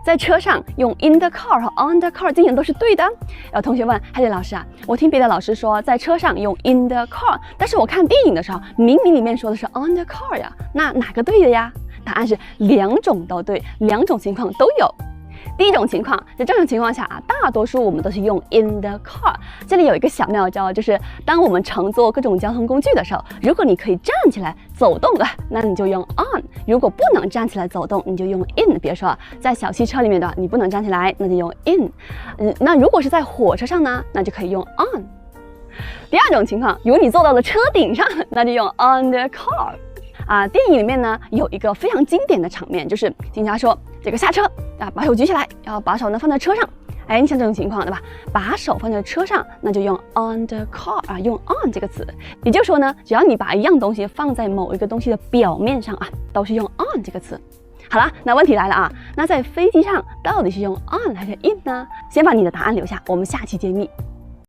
在车上用 in the car 和 on the car 竟然都是对的。有同学问海丽老师啊，我听别的老师说在车上用 in the car， 但是我看电影的时候明明里面说的是 on the car 呀，那哪个对的呀？答案是两种都对，两种情况都有。第一种情况，在正常情况下啊，大多数我们都是用 in the car。这里有一个小妙招，就是当我们乘坐各种交通工具的时候，如果你可以站起来走动的，那你就用 on； 如果不能站起来走动，你就用 in。比如说在小汽车里面的，你不能站起来，那就用 in。那如果是在火车上呢，那就可以用 on。第二种情况，如果你坐到了车顶上，那就用 on the car。电影里面呢有一个非常经典的场面，就是警察说这个下车啊，把手举起来，然后把手呢放在车上。你像这种情况对吧？把手放在车上，那就用 on the car 用 on 这个词。也就是说呢，只要你把一样东西放在某一个东西的表面上都是用 on 这个词。好了，那问题来了那在飞机上到底是用 on 还是 in 呢？先把你的答案留下，我们下期揭秘。